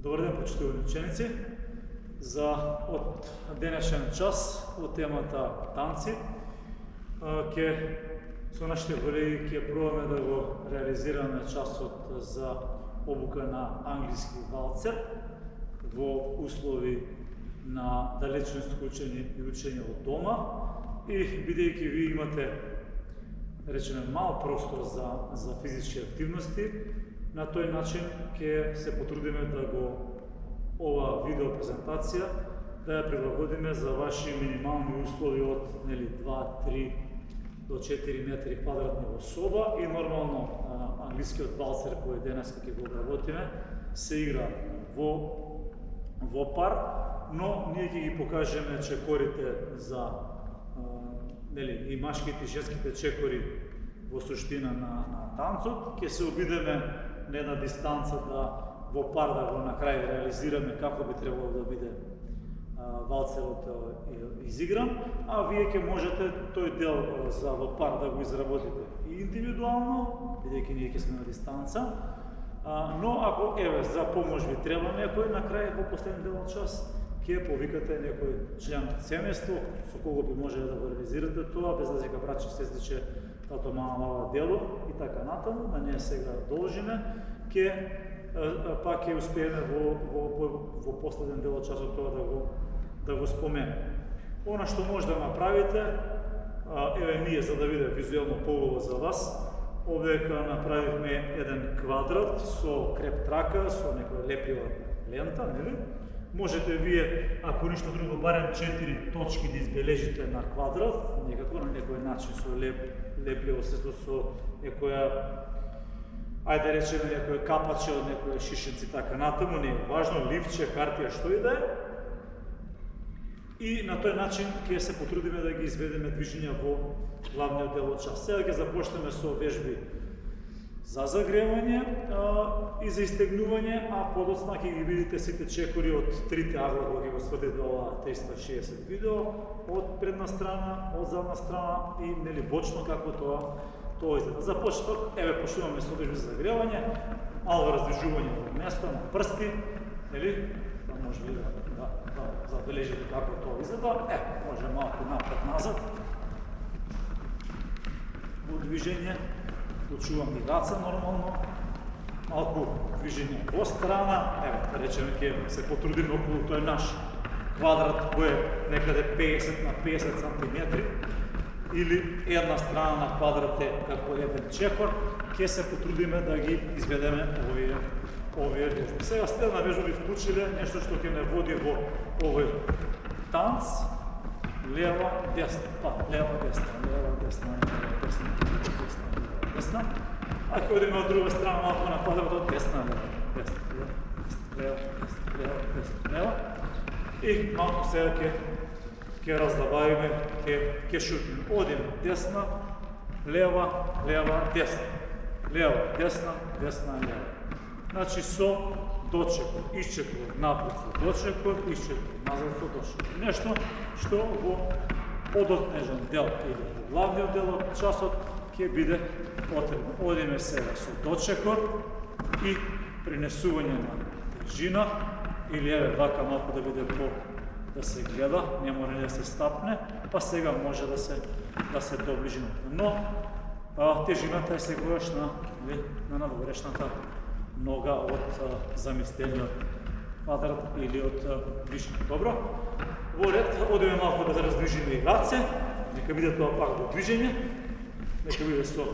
Добар ден, почитувани ученици. Од денешен час, од темата танци, со нашите колеги ќе пробаме да го реализираме часот за обука на англиски валцер во услови на далечинско учење и учење од дома. И бидејќи ви имате, речеме, мал простор за физички активности, на тој начин ќе се потрудиме да ова видео презентација да ја прилагодиме за ваши минимални услови од 2, 3 до 4 метри квадратни во соба и нормално англискиот валцер кој денес ќе го обработиме се игра во пар, но ние ќе ги покажеме чекорите за и машките и женските чекори во суштина на танцот. Ќе се обидеме на една дистанца во пар да го на крај реализираме како би требало да биде валцерот изигран, а вие ќе можете тој дел за во пар да го изработите и индивидуално, бидејќи ние ќе сме на дистанца, но ако за помош ви треба некој на крај во последен дел од час, ќе повикате некој член од семејство со кого би можеле да го реализирате тоа, без разлика братче, сестриче, тато, мама, дело и така натаму, да не сега должиме, пак ќе успееме во последен дел од часот тоа да го споменеме. Она што може да направите, ние за да биде визуелно поубаво за вас, овдека направивме еден квадрат со креп трака, со некоја лепива лента, нели? Можете вие, ако ништо друго, барем 4 точки да избележите на квадрат, некако на некој начин со лепливо средство, со некоја, ајде речеме, некој капаче од некој шишенци, така натаму, не е важно, ливче, хартија, што и да е. И на тој начин ќе се потрудиме да ги изведеме движења во главниот дел од час. Сега ќе започнеме со вежби за загревање и за истегнување, а подоцна ќе ги видите сите чекори од трите агла кога ќе го свртите ова 360 видео, од предна страна, од задна страна и бочно како тоа изгледа. За почеток, почнуваме со вежби за загревање, мало раздвижување во место, на прсти, да може ли да забележите како тоа изгледа. Може малку напред-назад во движење. Почувам и раца нормално, малку движење во страна, да речеме ќе се потрудиме околу тој наш квадрат кој е некаде 50 на 50 сантиметри, или една страна на квадрат е како еден чекор, ќе се потрудиме да ги изведеме овие вежби. Сега следна вежба ви вклучиле нешто што ќе не води во овој танц, лева, десна, лева, десна, лева, десна, лева, десна, десна. А ќе одиме од друга страна малку на квадратот, десна, лева, десна, лева, десна, лева, десна, лева. И малку сега ќе раздабавиме, ќе шутиме. Одиме десна, лева, лева, десна. Лева, десна, десна, лева. Значи со дочекор, исчекор, напред со дочекор, исчекор, назад со дочекор. Нешто што во подотнежен дел или во главниот дел од часот ќе биде потребно. Одиме сега со дочекор и пренесување на тежина, или вака малку да биде да се гледа, не мора да се стапне, па сега може да се доближи. Но тежината е сегаш на надворешната нога од заместениот квадрат или од движење. Добро? Во ред, одиме малку да раздвижиме и раце, нека биде тоа пак во движење, нека биде со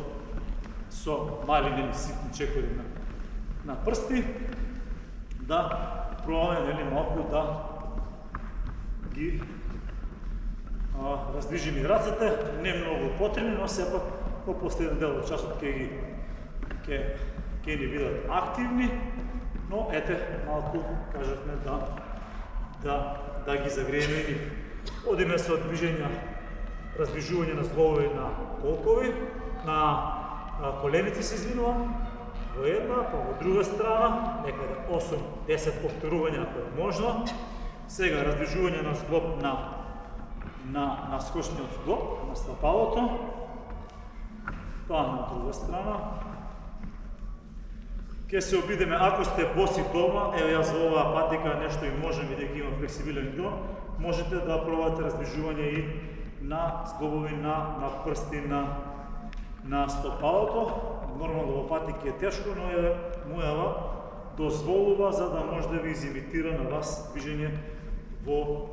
мали или ситни чекори на прсти, да пробаме малку да ги раздвижиме и рацете, не многу потребни, но сепак по последен дел од часот ќе ни бидат активни, но малку кажавме да ги загрееме и нив. Одиме со раздвижување на зглобови на колкови, на коленици се извинувам, во една, па во друга страна, некаде 8-10 повторувања ако е можно. Сега раздвижување на зглоб на скочниот зглоб, на стапалото, тоа на друга страна. Ке се обидеме, ако сте боси дома, ево јас во оваа патика нешто и можем и дека има флексибилен клон, можете да пробате раздвижување и на зглобови, на прсти, на стопалото. Нормално во патики е тешко, но мујава дозволува за да може да ви изимитира на вас движење во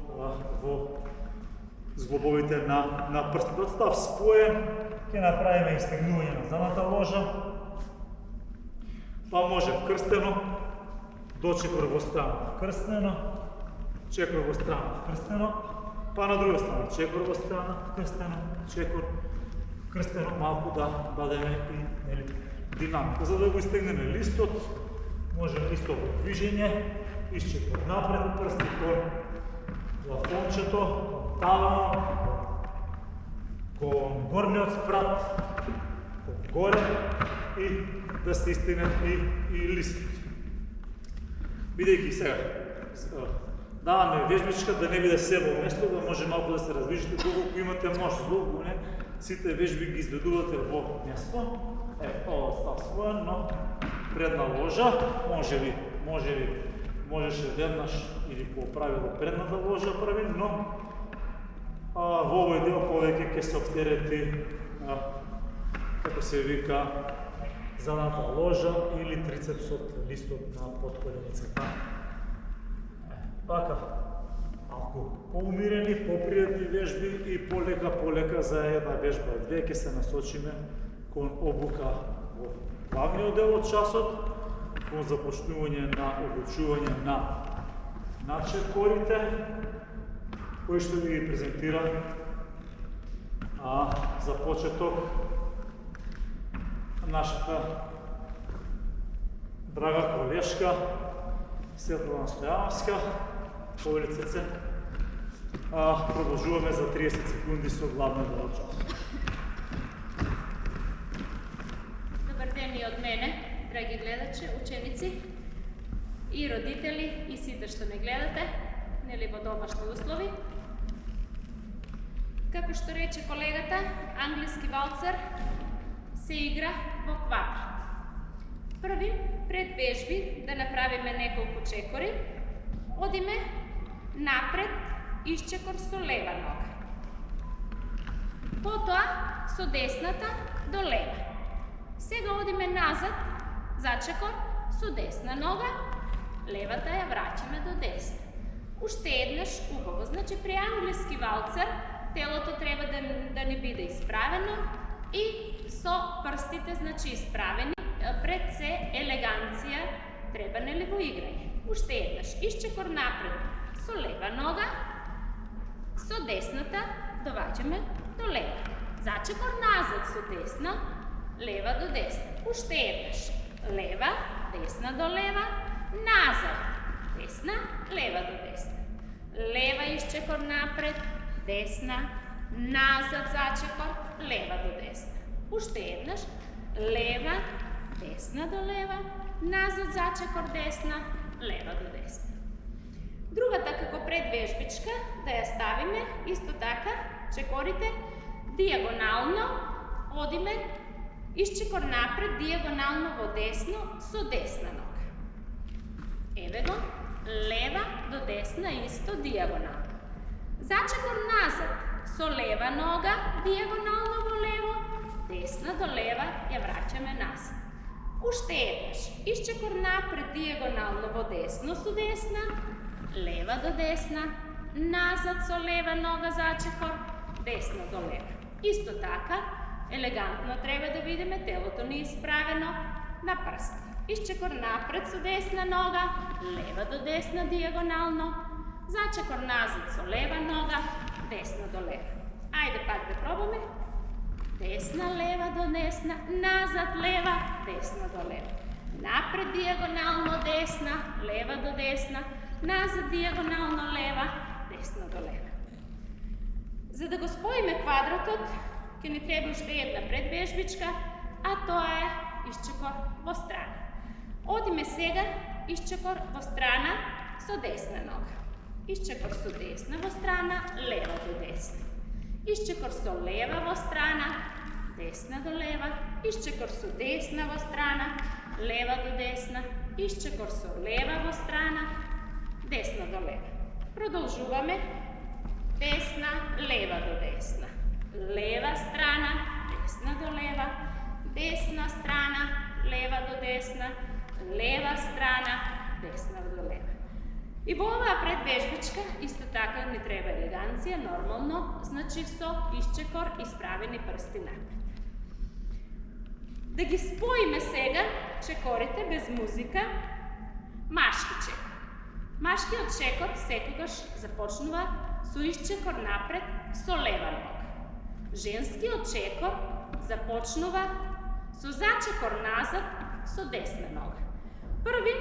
зглобовите на прстите. Од став споен, ќе направиме истегнување на задната ложа, па може вкрстено, дочекор во страна вкрстено, чекор во страна вкрстено, па на друга страна чекор во страна вкрстено, чекор вкрстено, малку да дадеме и динамика. За да го истегнеме листот, може исто во движење, исчекор напред, прсти кон плафончето, кон тавано, кон горниот спрат, кон горе и да се истегне и листот. Бидејќи сега даваме вежбичка да не биде се во место, да може малку да се раздвижите, доколку имате можност, не сите вежби ги изведувате во место. Ова став својан, но предна ложа, можеше веднаш или по правило предната ложа прави, но во овој дел повеќе ќе се оптерети, како се вика, задната ложа или трицепсот, листот на подколеницата. Така, малку поумирени, попријатни вежби и полека за една вежба и две ќе се насочиме кон обука во главниот дел од часот, кон започнување на обучување на чекорите, кои што ви ги презентира за почеток нашата драга колешка Светлана Стојановска, Повелицеце. Продолжуваме за 30 секунди со главниот дел од часот. Добар ден и од мене, драги гледачи, ученици и родители и сите што не гледате, нели во домашни услови. Како што рече колегата, англиски валцер се игра во квадрат. Први пред вежби да направиме неколку чекори, одиме напред, исчекор со лева нога. Потоа со десната до лева. Сега одиме назад, зачекор со десна нога, левата ја враќаме до десна. Уште еднаш убаво. Значи при англиски валцер телото треба да не биде исправено и со прстите, значи исправени, пред се елеганција треба нели во играње. Уште еднаш, исчекор напред со лева нога, со десната доваѓаме до лева. Зачекор назад со десна, лева до десна. Уште еднаш, лева, десна до лева, назад, десна, лева до десна. Лева исчекор напред, десна, назад зачекор, лева до десна. Уште еднаш, лева, десна до лева, назад зачекор десна, лева до десна. Другата како предвежбичка да ја ставиме, исто така, чекорите дијагонално, одиме, исчекор напред, дијагонално во десно, со десна нога. Еве го, лева до десна, исто дијагонално. Зачекор назад, со лева нога, дијагонално во лево, десна до лева, ја враќаме назад. Уште еднаш, исчекор напред, дијагонално во десно, со десна, лева до десна, назад со лева нога зачекор, десна до лева. Исто така, елегантно треба да видиме телото ни исправено на прст. Исчекор напред со десна нога, лева до десна дијагонално, зачекор назад со лева нога, десна до лева. Ајде пак да пробаме. Десна, лева до десна, назад лева, десна до лева. Напред дијагонално десна, лева до десна, назад дијагонално лева, десна до лева. За да го споиме квадратот, ќе ни треба уште една предвежбичка, а тоа е исчекор во страна. Одиме сега исчекор во страна со десна нога. Исчекор со десна во страна, лева до десна. Исчекор со лева во страна, десна до лева. Исчекор со десна во страна, leva do desna, iščekor со leva во strana, desna do leva. Продолжуваме. Desna, leva do desna. Leva strana, desna do leva. Desna strana, leva do desna. Leva strana, desna do leva. И во оваа предвежбичка исто така ни треба елеганција, нормално, значи со исчекор и справени прсти напред. Да ги споиме сега чекорите без музика. Машки чекор. Машкиот чекор секогаш започнува со исчекор напред со лева нога. Женскиот чекор започнува со зачекор назад со десна нога. Први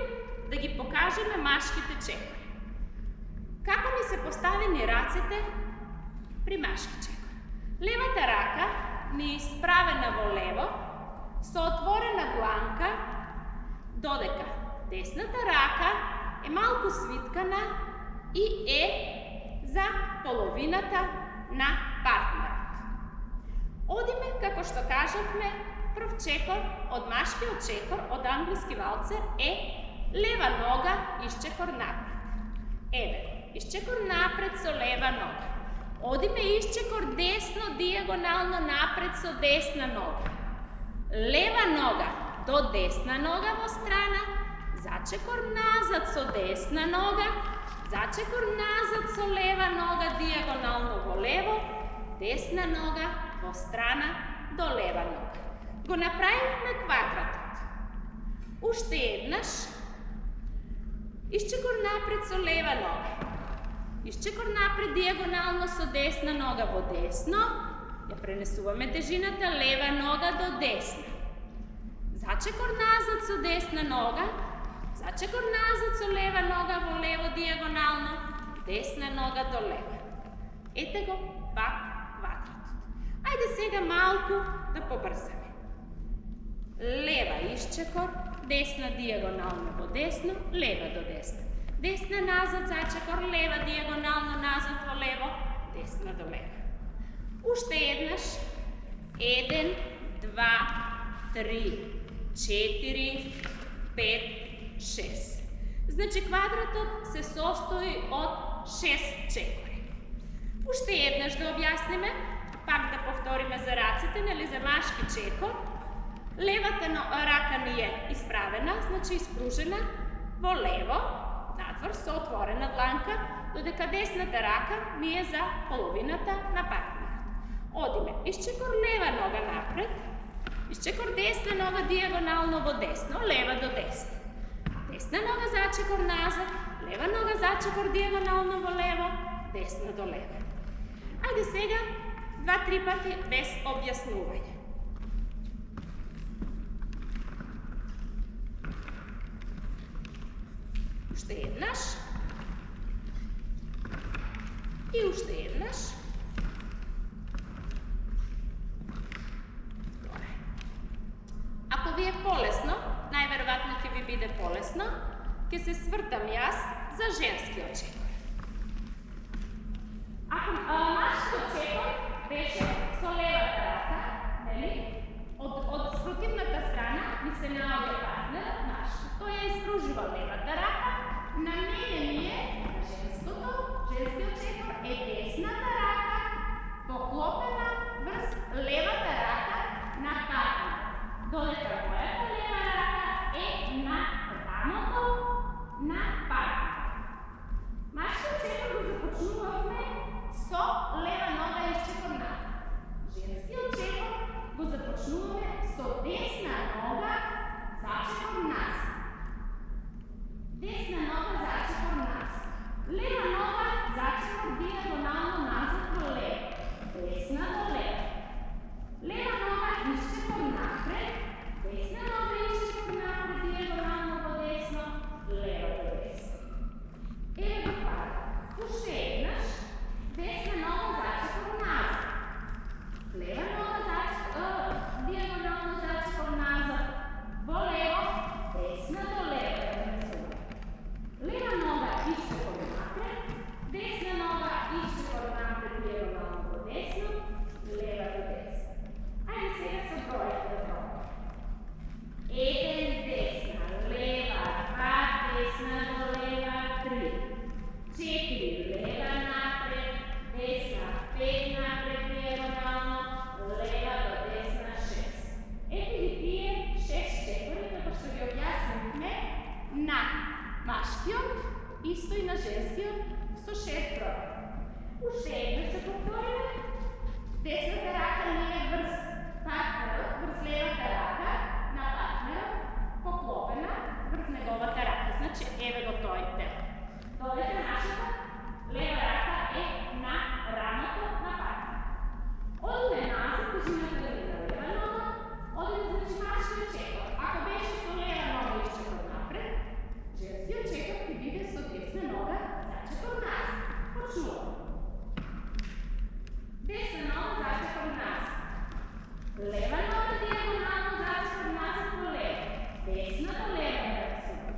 да ги покажеме машките чекори. Како ни се поставени рацете при машки чекор? Левата рака ни е исправена во лево, со отворена дланка, додека десната рака е малку свиткана и е за половината на партнерот. Одиме, како што кажавме, прв чекор од машкиот чекор, од англиски валцер е лева нога, исчекор напред. Еве, исчекор напред со лева нога. Одиме исчекор десно, диагонално напред со десна нога. Лева нога до десна нога во страна, зачекор назад со десна нога, зачекор назад со лева нога, диагонално во лево, десна нога во страна до лева нога. Го направивме квадратот. Уште еднаш. Исчекор напред со лева нога. Исчекор напред диагонално со десна нога во десно. Ја пренесуваме тежината лева нога до десна. Зачекор назад со десна нога. Зачекор назад со лева нога во лево диагонално. Десна нога до лева. Ете го пак квадратот. Ајде сега малку да побрзаме. Лева исчекор, десна диагонално во десно, лева до десна. Десна назад, зачекор, лева диагонално назад во лево, десна до лева. Уште еднаш. 1, 2, 3, 4, 5, 6. Значи квадратот се состои од 6 чекори. Уште еднаш да објасниме, пак да повториме за раците, нели за машки чекор. Левата рака ни е исправена, значи испружена во лево, надвор со отворена дланка, додека десната рака ни е за половината на партнерот. Одиме, исчекор лева нога напред, исчекор десна нога диагонално во десно, лева до десна. Десна нога зачекор назад, лева нога зачекор диагонално во лево, десна до лева. Ајде сега 2-3 пати без објаснување. Уште еднаш. И уште еднаш. Ако ви е полесно, најверојатно ќе ви биде полесно, ќе се свртам јас за женскиот чекор. Ако машкиот чекор беше со левата рака, нели? Од спротивната страна ми се наоѓа партнерот машки. Тој ја испружува левата рака, на мене ми е на женскиот чекор е десната рака поклопена врз левата рака на партнерот. Додека мојата лева рака е на рамото на партнерот. Машкиот чекор го започнувавме со лева нога исчекор напред. Женскиот чекор го започнуваме со десна нога зачекор назад. Десна нога зачекор назад. Лева нога зачекор диагонално назад во лево. Десна до лево. Лева нога исчекор напред. Десна нога исчекор напред диагонално во десно. Лево до десно. Еве го пара. Уште еднаш. Десна нога зачекор назад. Лева нога зачекор диагонално зачекор назад во лево. Десна до лево. Лева нога исчекор напред. leva, 3, 4, leva napred, desna, 5 napred, dijagonalno, leva do desna, 6. Ето ги тие 6 чекори, како што ги објаснивме на машкиот, исто и на женскиот, со 6 броја. Уште еднаш ќе повториме. Десната рака не е врз партнерот, врз левата рака на партнерот, поклопена врз неговата рака. Значи, еве го тој дел. Додека нашата лева рака е на рамото на партнерот. Одиме назад, кажиме да е на лева нога, одиме значи машкиот чекор. Ако беше со лева нога изчекор напред, женскиот чекор ќе биде со десна нога зачекор назад. Почнуваме. Desna noga začekor nazad. Leva noga dijagonalno začekor nazad po levo. Desna do leva predsuma.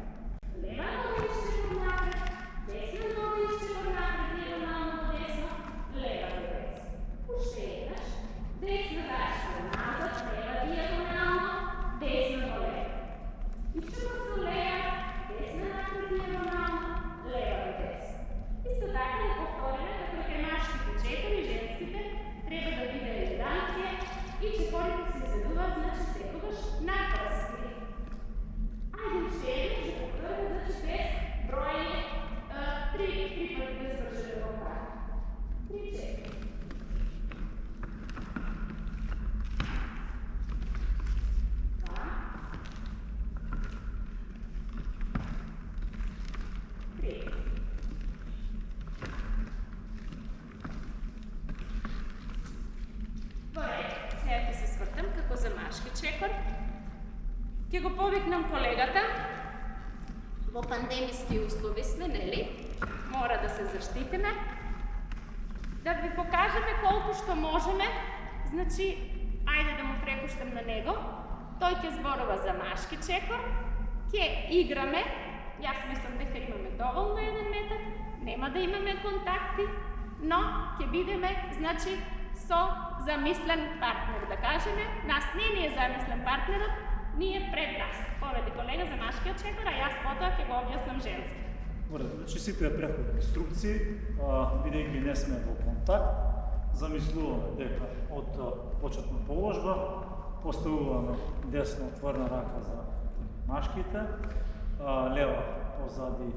Leva noga iščekor napred. Desna noga iščekor napred dijagonalno do desno. Leva do desno. Uštedaš. Desna začekor nazad. Leva dijagonalno. Desna do leva. Iščekor do leva. Desna napred dijagonalno. Leva do desno. Isto tako je повторено како и кремашките чекори, женските, треба да биде елеганција и чекорите се изведуваат, значи секогаш наврски. Ајде уште еднаш да повториме, значи без броење 3 пати без вршење роката. 3, 4. Ќе го повикнам колегата. Во пандемиски услови сме, нели? Мора да се заштитиме. Да ви покажеме колку што можеме. Значи, ајде да му препуштам на него. Тој ќе зборува за машки чекор. Ќе играме. Јас мислам дека имаме доволно 1 метар. Нема да имаме контакти, но ќе бидеме, значи, со замислен партнер, да кажеме. Нас не ни е замислен партнерот, ние пред нас. Поведи колега за машкиот чекор, а јас потоа ќе го објаснам женски. Значи сите преходни инструкции, бидејќи не сме во контакт, замислуваме дека од почетна положба поставуваме десно отворена рака за машките, лева позади.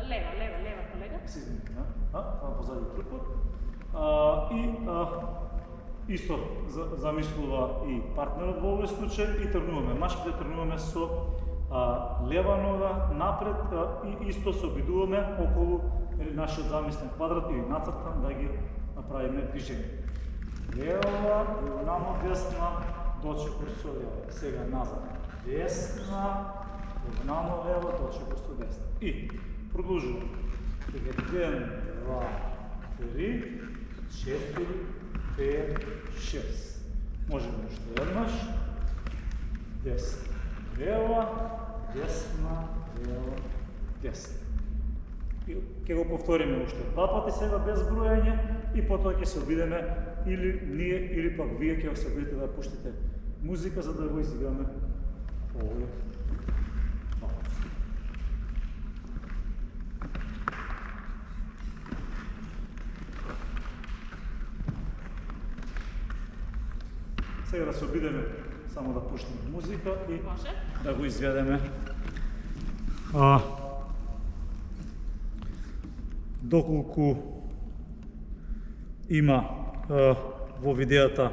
Лева колега. Позади трупот. И исто замислува и партнерот во овој случај и тргнуваме. Машките тргнуваме со лева нога напред и исто се обидуваме околу нашиот замислен квадрат или нацртан да ги направиме движење. Лева, диагонално десна, дочекор со лева. Сега назад. Десна, диагонално лева, дочекор со десна. И продолжуваме. 1, 2, 3, 4, 5, 6. Можеме уште еднаш. Десна, лева, десна, лева, десна. И ќе го повториме уште 2 пати сега без броење и потоа ќе се обидеме или ние или пак вие ќе се обидете да пуштите музика за да го изиграме овој баланс. Сега да се обидеме само да пуштиме музика и да го изведеме. Доколку има во видеото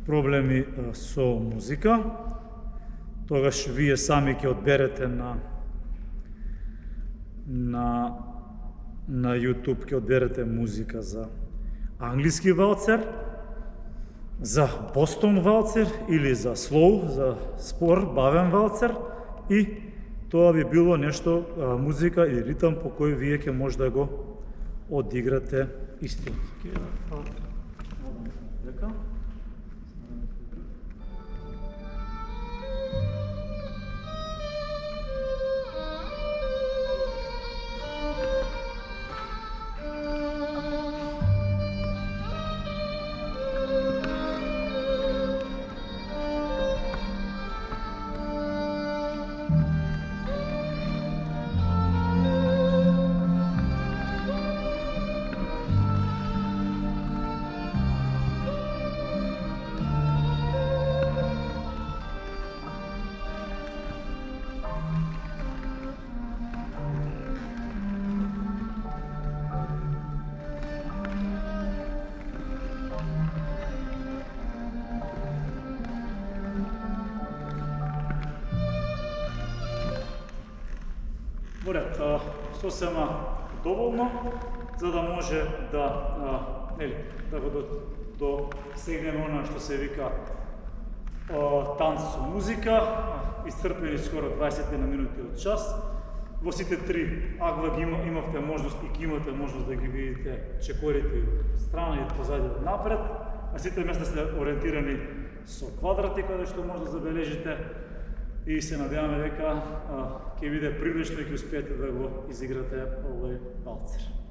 проблеми со музика, тогаш вие сами ќе одберете на YouTube ќе одберете музика за англиски валцер, за Бостон валцер или за слоу, за спор, бавен валцер и тоа би било нешто музика или ритам по кој вие ќе може да го одиграте истински. Во ред, сосема доволно, за да може да го досегнеме она што се вика танц со музика, исцрпени скоро 20 минути од час. Во сите три агла ги имавте можност и ги имате можност да ги видите чекорите од страна и од позади од напред, а сите места се ориентирани со квадрати каде што може да забележите и се надеваме дека ќе биде привлечно и ќе успеете да го изиграте овој валцер.